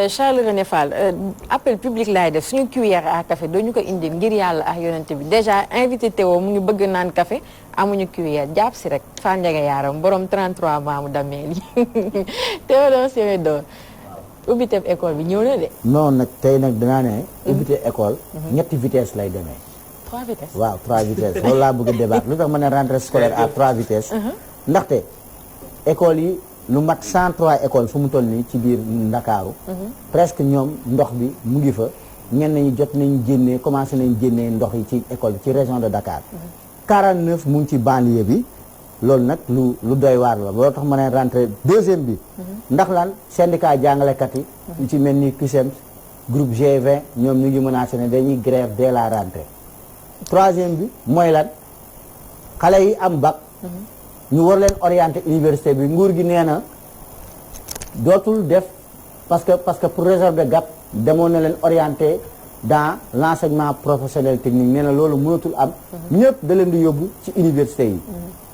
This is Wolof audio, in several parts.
Charles René Fall appel public laay def suñu cuillère à café doo ñu ko indil ngir yàlla ak yonent bi déjà invité Théo mu ngi bëgg naan café amuñu cuillère jàpp si rek Fall Ndiaga Yaram borom 33 maamu dameel yi Théo doon Semedo ubbiteb école bi ñëw na de. non nag tey nag danaa ne. ubbite école. ñetti vitesse lay demee. 3 vitesses waaw 3 vitesses loolu laa bëgg a débat lu tax ma ne rentrée scolaire à 3 vitesses. ndaxte école yi lu mat 103 écoles fu mu toll nii ci biir Ndakaaru. presque ñoom ndox bi mu ngi fa ñenn ñi jot nañ génnee commencé nañ génnee ndox yi ci école bi ci région de Dakar. 49 mu ngi ci banlieue bi. loolu nag lu doy waar la loolu tax ma ne rentrée deuxième bi. ndax lan syndicat jàngalekat yi. ñu ci mel ni CUSEMS groupe G20 ñoom ñu ngi menacé ne dañuy grève dès la rentrée. troisième bi mooy lan xale yi am bac. ñu war leen orienter université bi nguur gi nee na dootul def parce que pour résorber gap demoon na leen orienter dans l'enseignement professionnel technique nee na loolu mënatul am. ñëpp da leen di yóbbu ci université yi.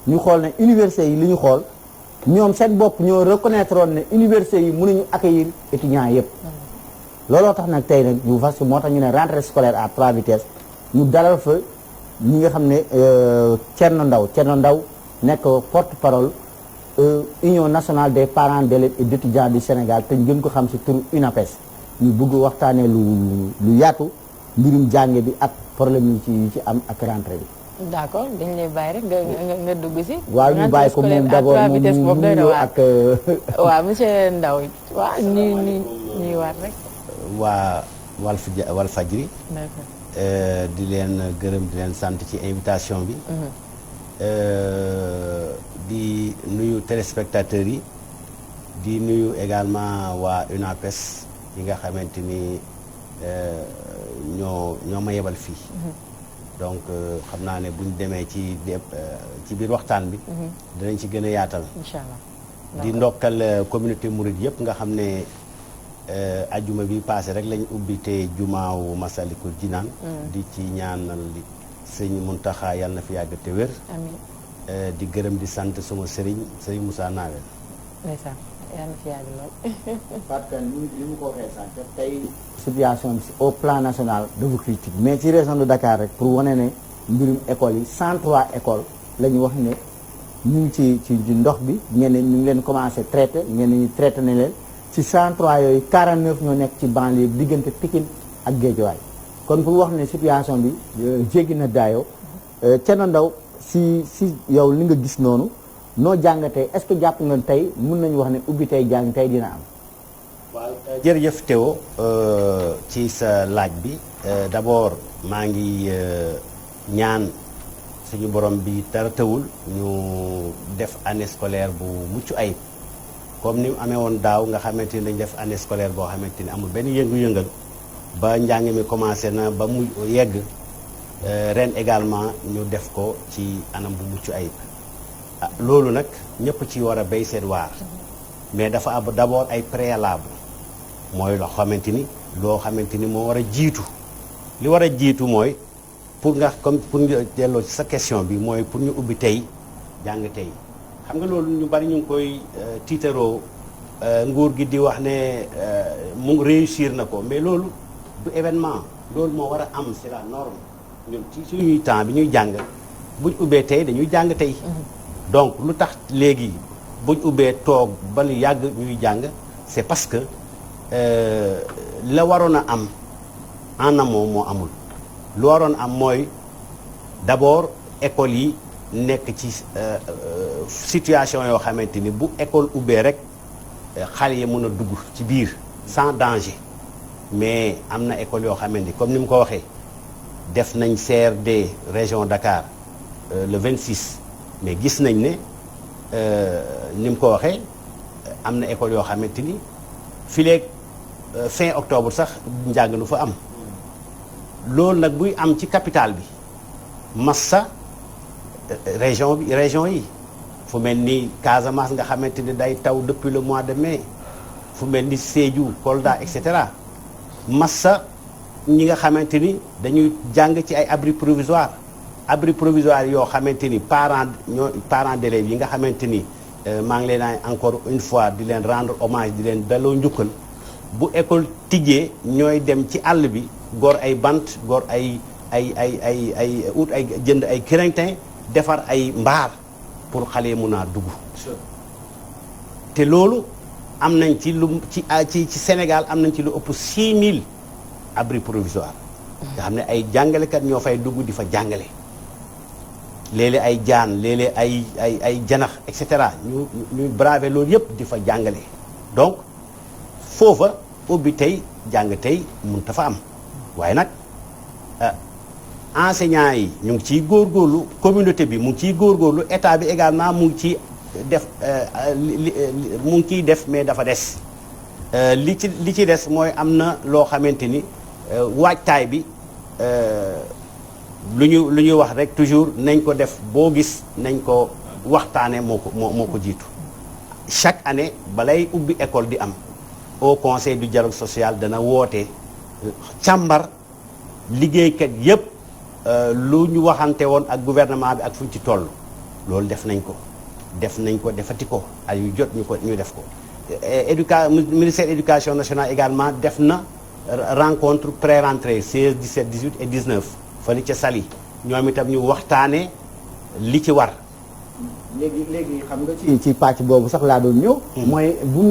ñu xool ne université yi li ñu xool ñoom seen bopp ñoo reconnaître woon ne université yi mënuñu accueillir étudiants yëpp. looloo tax nag tey nag ñu fas moo tax ñu ne rentrée scolaire à 3 vitesses ñu dalal fa ñi nga xam ne Thierno Ndaw nekk porte-parole Union nationale des parents d'élèves et d'étudiants du Sénégal te ñu gën ko xam ci turu UNAPES ñu bëgg waxtaanee lu yaatu mbirum jànge bi ak problème yi ci am ak rentrée bi. d'accord dañ lay bàyyi rek nga dugg si. waaw ñu bàyyi ko moom d'abord mu nuyoo ak. waaw monsieur Ndaw waaw ñuy waat rek. waa Walfadjri. di leen gërëm di leen sant ci invitation bi. di nuyu téléspectateurs yi di nuyu également waa UNAPES yi nga xamante ni ñoo ma yebal fii. donc xam naa ne buñ demee ci biir waxtaan bi. dinañ ci gën a yaatal. inchallah di ndokkal communauté mouride yëpp nga xam ne ajuma bi passé rek lañ ubbi te jumaawu Masalikul Jinaan di ci ñaanal sëñ Muntaxa yàlla na fi yàgg te wér. amiin di gërëm di sant suma sëriñ Moussa Nawel. ndeysaan yàlla na fi yàgg lool. parce que ni mu ko waxee sànq tey situation bi au plan national dafa critique mais ci région de Dakar rek pour wane ne mbirum écoles yi 103 écoles la ñu wax ne ñu ngi ci ndox bi ñeneen ñu ngi leen commencé traité ñeneen ñi traité nañ leen ci 103 yooyu 49 ñoo nekk ci banlieue bi diggante Pikine ak Guédiawaye kon pour wax ne situation bi jéggi na daayoo Thierno Ndaw si yow li nga gis noonu noo jàngatee est-ce que jàpp nga tey mun nañu wax ne ubbi tey jàng tey dina am. waaw jërëjëf Théo ci sa laaj bi d'abord maa ngi ñaan suñu borom bi dara tëwul ñu def année scolaire bu mucc ayib comme ni mu amee woon daaw nga xamante ni dañ def année scolaire boo xamante ni amul benn yëngu-yëngal ba njàng mi commencé na ba mu yegg ren également ñu def ko ci anam bu mucc ayib loolu nag ñëpp ci war a béy seen waar mais dafa am d'abord ay préalable mooy loo xamante ni moo war a jiitu li war a jiitu mooy pour ñu delloo ci sa question bi mooy pour ñu ubbi tey jàng tey xam nga loolu ñu bari ñu ngi koy tiitaroo nguur gi di wax ne mu réussir na ko mais loolu du événement loolu moo war a am c'est la norme ñun ci suñuy temps bi ñuy jàng buñ ubbee tey dañuy jàng tey donc lu tax léegi buñ ubbee toog ba lu yàgg ñuy jàng c'est parce que la waroon a am en amont moo amul lu waroon am mooy d'abord école yi nekk ci situation yoo xamante ni bu école ubbee rek xale yi mën a dugg ci biir sans danger mais am na école yoo xamante ni comme ni mu ko waxee def nañ CRD région Dakar le 26 mais gis nañ ne ni mu ko waxee am na école yoo xamante ni fileeg fin octobre sax njàng nu fa am loolu nag buy am ci capitale bi massa région yi fu mel ni Casamance nga xamante ni day taw depuis le mois de mai fu mel ni Sédhiou Kolda et cetera massa ñi nga xamante ni dañuy jàng ci ay abri provisoire yoo xamante ni parents d'élèves yi nga xamante ni maa ngi leen encore une fois di leen rendre hommage di leen delloo njukkal bu école tijjee ñooy dem ci àll bi gor ay bant gor ay ut ay jënd ay crintin defar ay mbaar pour xale yi mun a dugg te loolu am nañ ci lu ci Sénégal am nañ ci lu ëpp 6000 abri provisoire nga xam ne ay jàngalekat ñoo fay dugg di fa jàngale léeg-léeg ay jaan léeg-léeg ay janax et cetera ñuy braver loolu yëpp di fa jàngale donc foofa ubbi tey jàng tey mun ta fa am waaye nag enseignants yi ñu ngi ciy góorgóorlu communauté bi mu ngi ciy góorgóorlu état bi également mu ngi ciy def mu ngi ciy def mais dafa des li ci des mooy am na loo xamante ni waajtaay bi lu ñuy wax rek toujours nañ ko def boo gis nañ ko waxtaane moo ko jiitu chaque année balay ubbi école di am au conseil du dialogue social dana woote càmbar liggéeykat yépp lu ñu waxante woon ak gouvernement bi ak fu ñu ci toll loolu def nañ ko defati ko ay yu jot ñu def ko ministère éducation nationale également def na rencontre pré-rentrée 16 17 18 et 19 fële ca Saly ñoom itam ñu waxtaane li ci war léegi xam nga ci pàcc boobu sax laa doon ñëw mooy bu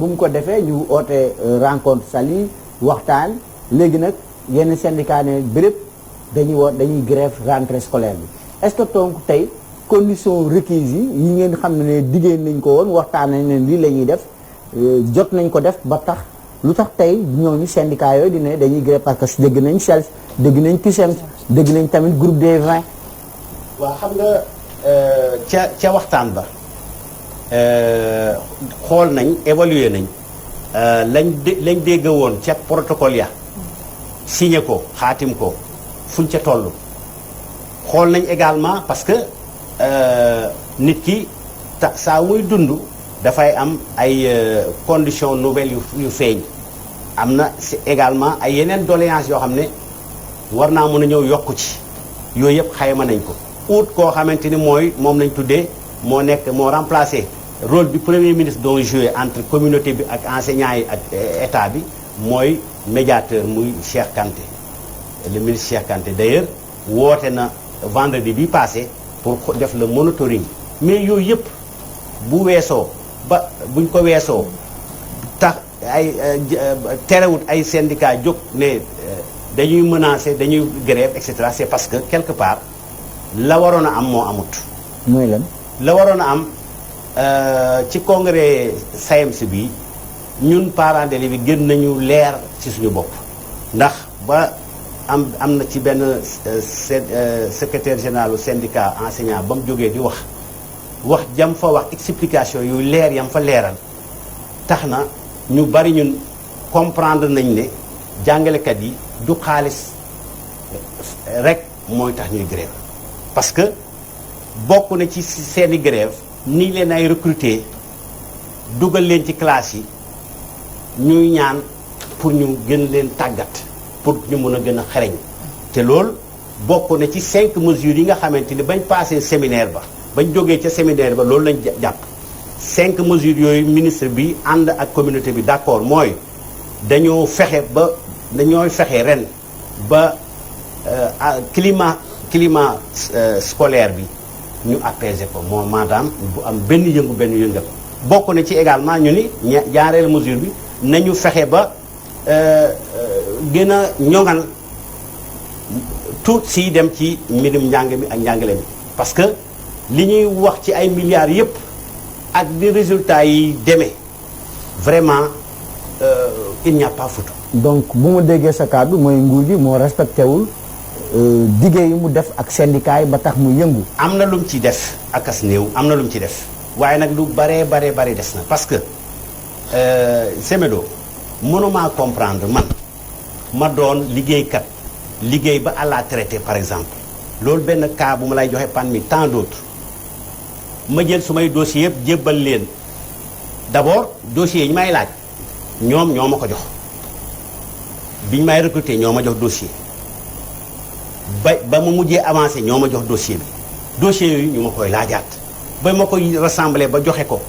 mu ko defee ñu oote rencontre Saly waxtaan léegi nag yenn syndicat ne béréb dañuy grève rentrée scolaire bi est-ce que donc tey conditions requises yi ngeen xam ne diggéen nañ ko woon waxtaan nañ ne lii la ñuy def jot nañ ko def ba tax lu tax tey ñooñu syndicat yooyu dine dañuy grève parce que dégg nañ CELS dégg nañ CUSEMS dégg nañ tamit groupe des 20. waaw xam nga ca waxtaan ba xool nañ évaluer nañ lañ dégg woon ca protocole ya signé ko xaatim ko fuñ ca toll xool nañ également parce que nit ki saa muy dund dafay am ay conditions nouvelles yu feeñ am na également ay yeneen doléances yoo xam ne war naa mën a ñëw yokku ci yooyu yëpp xayma nañ ko ut koo xamante ni moom lañ tuddee moo remplacé rôle bi premier ministre doon joué entre communauté bi ak enseignants yi ak état bi mooy médiateur muy Cheikh Kanté le ministre Cheikh Kanté d'ailleurs woote na vendredi bi passé pour def le monitoring mais yooyu yëpp bu weesoo buñ ko weesoo tax ay terewut ay syndicats jóg ne dañuy menacer dañuy grève et cetera c'est parce que quelque part la waroon a am moo amut. mooy lan. la waroon a am ci congrès SAEMS bi ñun parents d'élèves bi gën nañu leer ci suñu bopp ndax ba am na ci benn secrétaire général du syndicat enseignant ba mu jógee di wax jam fa wax explication yu leer yam fa leeral tax na ñu bari ñun comprendre nañ ne jàngalekat yi du xaalis rek mooy tax ñuy grève parce que bokk na ci seeni grève ni leen ay recruter dugal leen ci classe yi ñuy ñaan pour ñu gën leen tàggat pour ñu mën a gën a xereñ te loolu bokk na ci 5 mesures yi nga xamante ni bañ passé séminaire ba bañ jógee ca séminaire ba loolu lañ jàpp 5 mesures yooyu ministre bi ànd ak communauté bi d'accord mooy dañooy fexe ren ba climat scolaire bi ñu apaiser ko moom maanaam bu am benn yëngal bokk na ci également ñu ni ñaareelu mesure bi nañu fexe ba gën a ñoŋal tout si dem ci mbirum njàng mi ak njàngale mi parce que li ñuy wax ci ay milliards yépp ak di résultats yi demee vraiment il n'y a pas photo. donc bu ma déggee sa kàddu mooy nguur gi moo respecté wul diggé yi mu def ak syndicat yi ba tax mu yëngu. am na lu mu ci def ak as néew am na lu mu ci def waaye nag lu bare des na parce que Semedo mënuma comprendre ma doon liggéeykat liggéey ba à la traité par exemple loolu benn cas bu ma lay joxe parmi tant d'autres ma jël sumay dossiers yëpp jébbal leen d'abord dossiers yi ñu may laaj ñoom ñoo ma ko jox biñ may recruter ñoo ma jox dossier ba mu mujjee avancé ñoo ma jox dossier bi dossier yooyu ñu ma koy laajaat ba ma koy rassembler ba joxe ko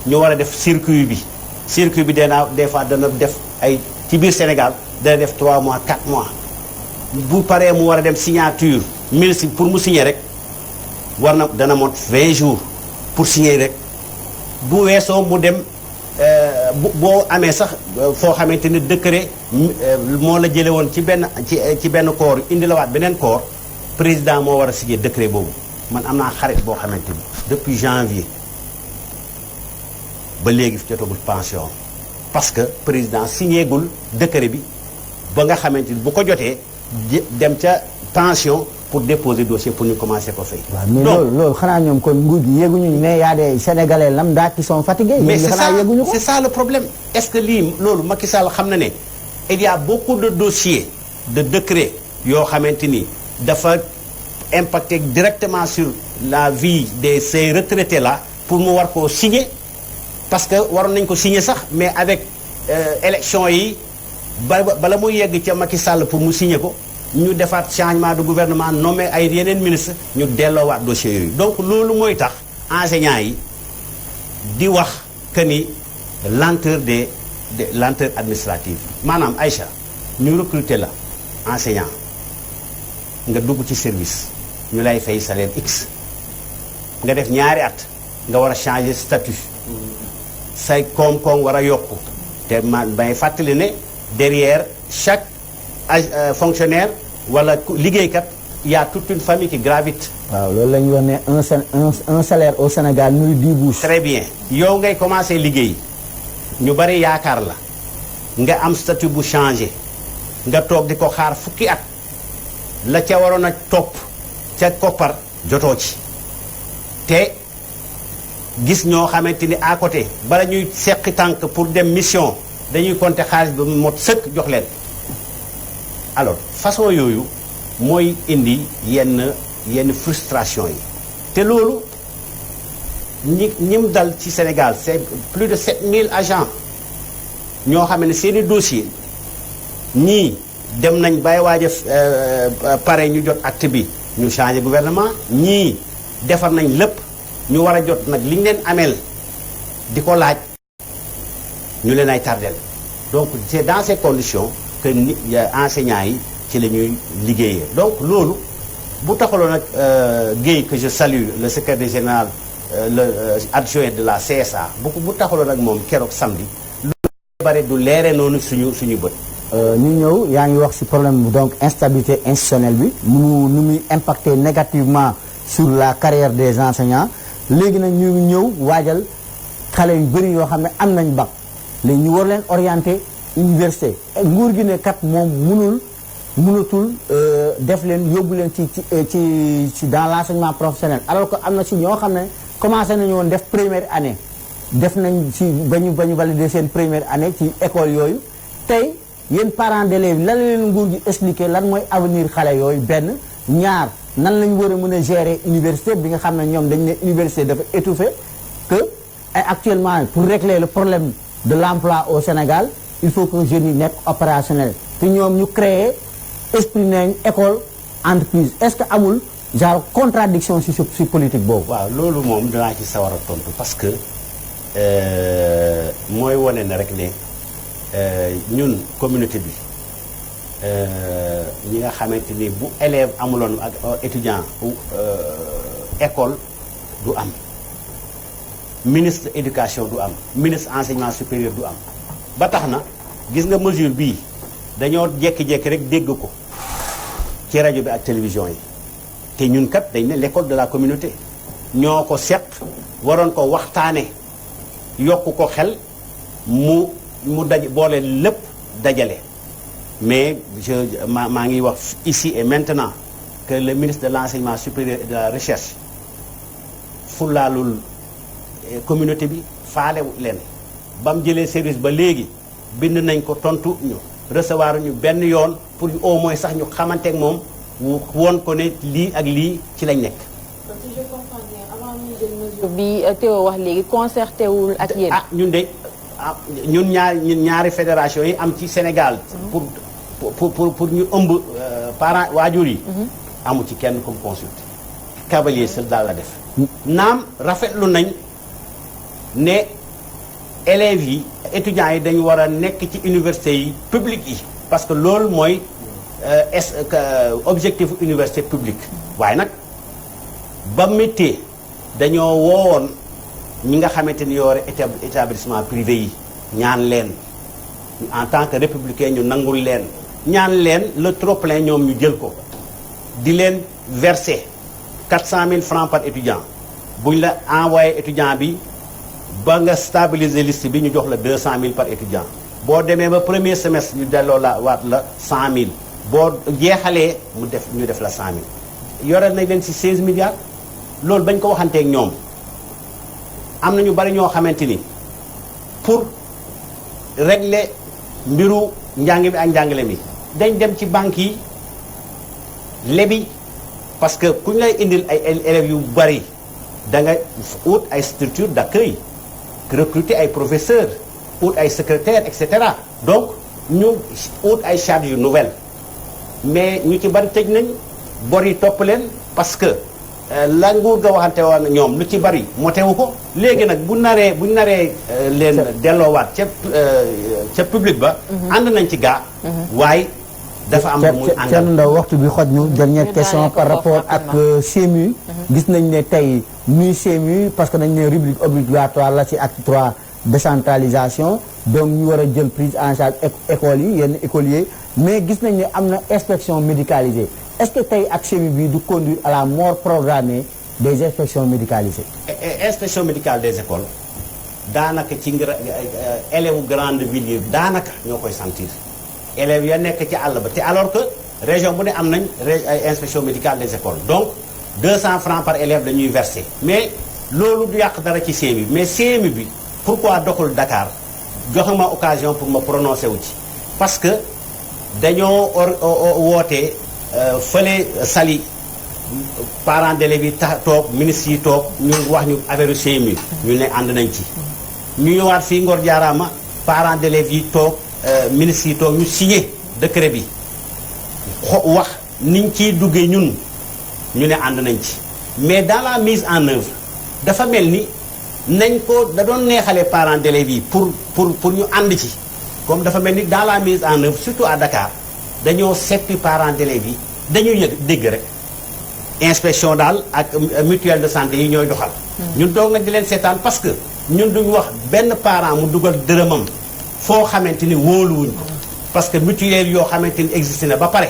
ñu war a def circuit bi des fois dana def ay ci biir Sénégal dana def 3 mois 4 mois bu paree mu war a dem signature ministre pour mu signer rek dana mot 20 jours pour signer rek bu weesoo mu dem boo amee sax foo xamante ni décret moo la jële woon ci benn corps indi la waat beneen corps président moo war a signer décret boobu man am naa xarit boo xamante ni depuis janvier ba léegi fi jotagul pension parce que président signé gul décret bi ba nga xamante ni bu ko jotee dem ca pension pour déposer dossier pour ñu commencer ko fay. waaw mais loolu xanaa ñoom kon nguur gi yéeguñu ne y a des Sénégalais lambda qui sont fatigués. mais c'est ça le problème. est-ce que lii loolu Macky Sall xam na ne il y a beaucoup de dossiers de décrets yoo xamante ni dafa impacter directement sur la vie de ces retraités là pour mu war koo signer parce que waroon nañ ko signer sax mais avec élection yi bala muy yegg ca Macky Sall pour mu signer ko ñu defaat changement de gouvernement nommé ay yeneen ministre ñu delloowaat dossiers yooyu donc loolu mooy tax enseignants yi di wax que ni lenteur lenteur administrative maanaam Aïcha ñu recruter la enseignant nga dugg ci service ñu lay fay salaire X nga def ñaari at nga war a changer statut say koom-koom war a yokku te may fàttali ne derrière chaque fonctionnaire wala liggéeykat y a toute une famille qui gravite. waaw loolu la ñuy wax ne un salaire au Sénégal nourrit 10 bouches. très bien yow ngay commencer liggéey ñu bari yaakaar la nga am statut bu changé nga toog di ko xaar fukki at la ca waroon a topp ca koppar jotoo ci te gis ñoo xamante ni à côté bala ñuy seqi tànk pour dem mission dañuy compter xaalis ba mot sëkk jox leen alors façon yooyu mooy indi yenn frustration yi te loolu ñim dal ci Sénégal c'est plus de 7000 agents ñoo xam ne seeni dossier ñii dem nañ bay waaj a pare ñu jot acte bi ñu changé gouvernement ñii defar nañ lépp ñu war a jot nag li ñu leen ameel di ko laaj ñu leen ay tardel donc c'est dans ces conditions que enseignants yi ci la ñuy liggéeyee donc loolu bu taxaloon nag Guèye que je salue le secrétaire général le adjoint de la CSA bu taxaloon nag moom keroog samedi lu bari du leere noonu suñu bët. ñu ñëw yaa ngi wax ci problème donc instabilité institutionnelle bi nu muy impacter négativement sur la carrière des enseignants léegi nag ñu ñëw waajal xale yu bëri yoo xam ne am nañ bac léegi ñu war leen orienter université nguur gi ne kat moom mënatul def leen yóbbu leen ci dans l'enseignement professionnel alors que am na ci ñoo xam ne commencé nañu woon def première année def nañ ci ba ñu valider seen première année ci école yooyu tey yéen parents d'élèves lan la leen nguur gi expliquer lan mooy avenir xale yooyu benn ñaar nan lañ war a mën a gérer université bi nga xam ne ñoom dañ ne université dafa étouffé que actuellement pour régler le problème de l'emploi au Sénégal il faut que jeunes yi nekk opérationnel te ñoom ñu créer esprit nañ école entreprise est-ce que amul genre contradiction ci politique boobu. waaw loolu moom dinaa ci sawar a tontu parce que mooy wane ne rek ne ñun communauté bi ñi nga xamante ni bu élève amuloon ak étudiant école du am ministre éducation du am ministre enseignement supérieur du am ba tax na gis nga mesure bii dañoo jékki-jékki rek dégg ko ci rajo bi ak télévision yi te ñun kat dañ ne l'école de la communauté ñoo ko seq waroon ko waxtaane yokk ko xel mu boole lépp dajale mais maa ngi wax ici et maintenant que le ministre de l'enseignement supérieur et de la recherche fulaalul communauté bi faale leen ba mu jëlee service ba léegi bind nañ ko tontu ñu recevoir ñu benn yoon pour au moins sax ñu xamante ak moom woon ko ne lii ak lii ci lañ nekk. si je comprends bien avant ñuy jël mesure bi Théo wax léegi concerté wul ak yéen. ñun de ñun ñaari fédération yi am ci Sénégal. pour ñu ëmb parents waajur yi. amu ci kenn comme consulté. cavalier seul daal la def. naam rafetlu nañ ne élèves yi étudiants yi dañu war a nekk ci université yi publique yi parce que loolu mooy objectif université publique waaye nag ba métier dañoo woowoon ñi nga xamante ni yoore établissement privé yi ñaan leen en tant que républicain ñu nangul leen ñaan leen le trop-plein ñoom ñu jël ko di leen verser 400 000 francs par étudiant buñ la envoyé étudiant bi ba nga stabiliser liste bi ñu jox la 200 000 par étudiant boo demee ba premier semestre ñu delloo la waat la 100 000 boo jeexalee ñu def la 100 000 yore nañ leen ci 16 milliards loolu bañ ko waxanteeg ñoom am na ñu bari ñoo xamante ni pour régler mbiru njàng mi ak njàngale mi dañ dem ci banques yi lebi parce que ku ñu lay indil ay élèves yu bari da nga ut ay structure d'accueil recruter ay professeurs ut ay secrétaires et cetera donc ñu ut ay charges yu nouvelles mais ñu ci bari tëj nañ bor yi topp leen parce que la nguur ga waxante woon ñoom lu ci bari motewu ko léegi nag bu naree leen delloowaat ca public ba ànd nañ ci gaa waaye dafa am lu muy àndal Thierno Ndao waxtu bi xoj ñu dernière question par rapport ak CMU gis nañ ne tey muy CMU parce que dañ ne rubrique obligatoire la ci acte 3 décentralisation donc ñu war a jël prise en charge écoles yi yenn écoliers mais gis nañ ne am na inspection médicalisée est-ce que tey ak CMU bi du conduire à la mort programmée des inspections médicalisées. inspection médicale des écoles daanaka ci élèves grande ville yi daanaka ñoo koy sentir élèves ya nekk ci àll ba te alors que région bu ne am nañ ay inspection médicale des écoles donc 200 francs par élève dañuy verser mais loolu du yàq dara ci CMU bi mais CMU bi pourquoi doxul Dakar joxe ma occasion pour ma prononcer wu ci parce que dañoo wootee fële Saly parents d'élèves yi toog ministres yi toog ñu wax ñu affaire CMU ñu ne ànd nañ ci ñu ñëwaat fii Ngor Diarama parents d'élèves yi toog ministres yi toog ñu signé décret bi wax niñ ciy duggee ñun ñu ne ànd nañ ci mais dans la mise en œuvre dafa mel ni nañ ko da doon neexalee parents d'élèves yi pour ñu ànd ci comme dafa mel ni dans la mise en œuvre surtout à Dakar dañoo seppi parents d'élèves yi dañuy dégg rek inspection daal ak mutuelle de santé yi ñooy doxal ñun doog nag di leen seetaan parce que ñun duñu wax benn parent mu dugal dërëmam foo xamante ni wóoluwuñ ko parce que mutuelle yoo xamante ni existé na ba pare